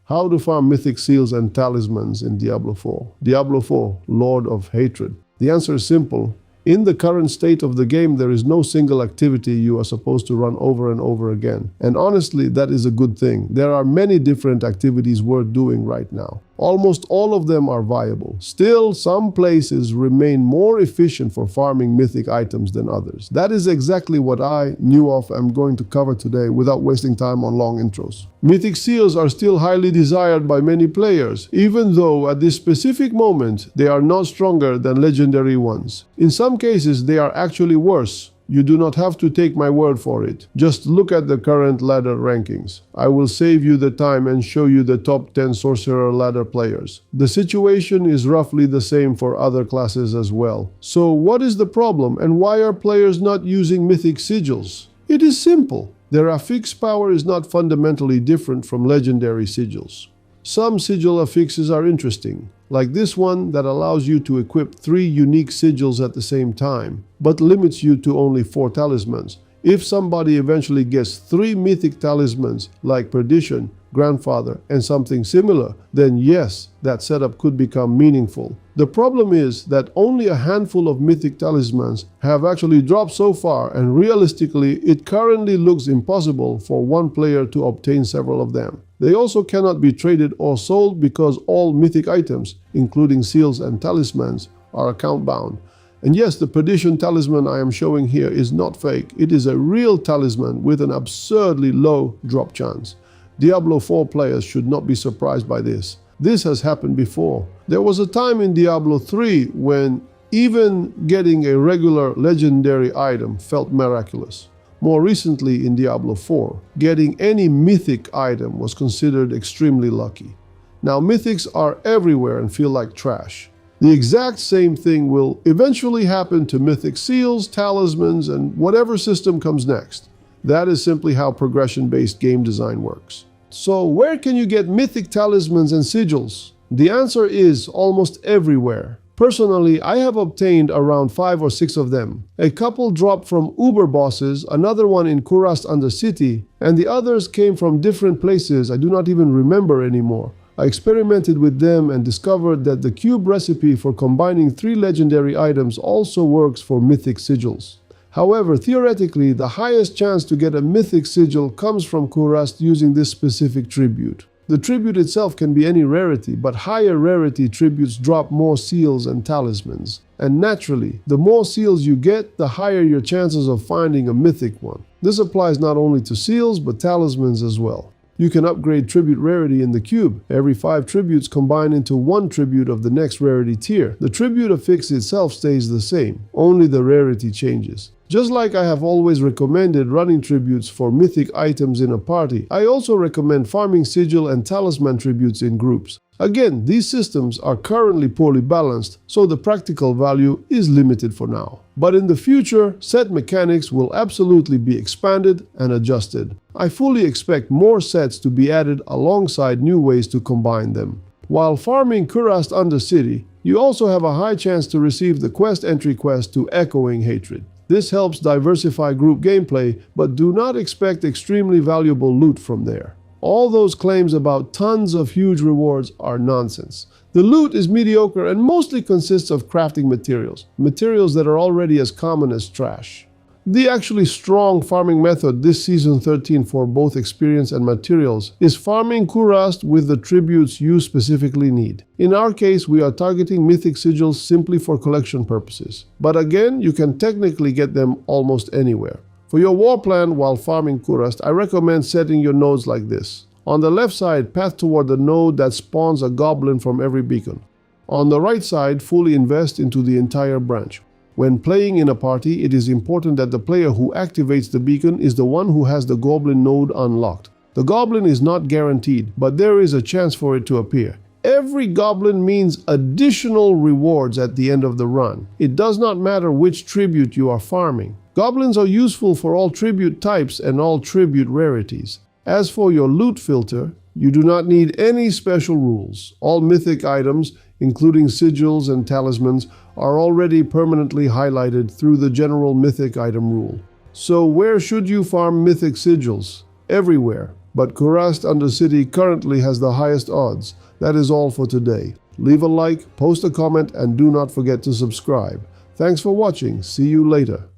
How to farm mythic seals and talismans in Diablo 4. Diablo 4, Lord of Hatred. The answer is simple. In the current state of the game, there is no single activity you are supposed to run over and over again. And honestly, that is a good thing. There are many different activities worth doing right now. Almost all of them are viable. Still, some places remain more efficient for farming mythic items than others. That is exactly what I, NewOff, am going to cover today without wasting time on long intros. Mythic seals are still highly desired by many players, even though at this specific moment they are not stronger than legendary ones. In some cases, they are actually worse. You do not have to take my word for it. Just look at the current ladder rankings. I will save you the time and show you the top 10 sorcerer ladder players. The situation is roughly the same for other classes as well. So what is the problem and why are players not using mythic sigils? It is simple. Their affix power is not fundamentally different from legendary sigils. Some sigil affixes are interesting, like this one that allows you to equip 3 unique sigils at the same time, but limits you to only 4 talismans. If somebody eventually gets 3 mythic talismans like Perdition, Grandfather, and something similar, then yes, that setup could become meaningful. The problem is that only a handful of mythic talismans have actually dropped so far, and realistically, it currently looks impossible for one player to obtain several of them. They also cannot be traded or sold because all mythic items, including seals and talismans, are account bound. And yes, the Perdition talisman I am showing here is not fake. It is a real talisman with an absurdly low drop chance. Diablo 4 players should not be surprised by this. This has happened before. There was a time in Diablo 3 when even getting a regular legendary item felt miraculous. More recently in Diablo 4, getting any mythic item was considered extremely lucky. Now mythics are everywhere and feel like trash. The exact same thing will eventually happen to mythic seals, talismans, and whatever system comes next. That is simply how progression-based game design works. So where can you get mythic talismans and sigils? The answer is almost everywhere. Personally, I have obtained around 5 or 6 of them. A couple dropped from Uber bosses, another one in Kurast Undercity, and the others came from different places I do not even remember anymore. I experimented with them and discovered that the cube recipe for combining 3 legendary items also works for mythic sigils. However, theoretically, the highest chance to get a mythic sigil comes from Kurast using this specific tribute. The tribute itself can be any rarity, but higher rarity tributes drop more seals and talismans. And naturally, the more seals you get, the higher your chances of finding a mythic one. This applies not only to seals, but talismans as well. You can upgrade tribute rarity in the cube. Every 5 tributes combine into 1 tribute of the next rarity tier. The tribute affix itself stays the same, only the rarity changes. Just like I have always recommended running tributes for mythic items in a party, I also recommend farming sigil and talisman tributes in groups. Again, these systems are currently poorly balanced, so the practical value is limited for now. But in the future, set mechanics will absolutely be expanded and adjusted. I fully expect more sets to be added alongside new ways to combine them. While farming Kurast Undercity, you also have a high chance to receive the quest entry quest to Echoing Hatred. This helps diversify group gameplay, but do not expect extremely valuable loot from there. All those claims about tons of huge rewards are nonsense. The loot is mediocre and mostly consists of crafting materials that are already as common as trash. The actually strong farming method this Season 13 for both experience and materials is farming Kurast with the tributes you specifically need. In our case, we are targeting mythic sigils simply for collection purposes. But again, you can technically get them almost anywhere. For your war plan while farming Kurast, I recommend setting your nodes like this. On the left side, path toward the node that spawns a goblin from every beacon. On the right side, fully invest into the entire branch. When playing in a party, it is important that the player who activates the beacon is the one who has the goblin node unlocked. The goblin is not guaranteed, but there is a chance for it to appear. Every goblin means additional rewards at the end of the run. It does not matter which tribute you are farming. Goblins are useful for all tribute types and all tribute rarities. As for your loot filter, you do not need any special rules. All mythic items, including sigils and talismans, are already permanently highlighted through the general mythic item rule. So where should you farm mythic sigils? Everywhere. but Kurast Undercity currently has the highest odds. That is all for today. Leave a like, post a comment, and do not forget to subscribe. Thanks for watching. See you later.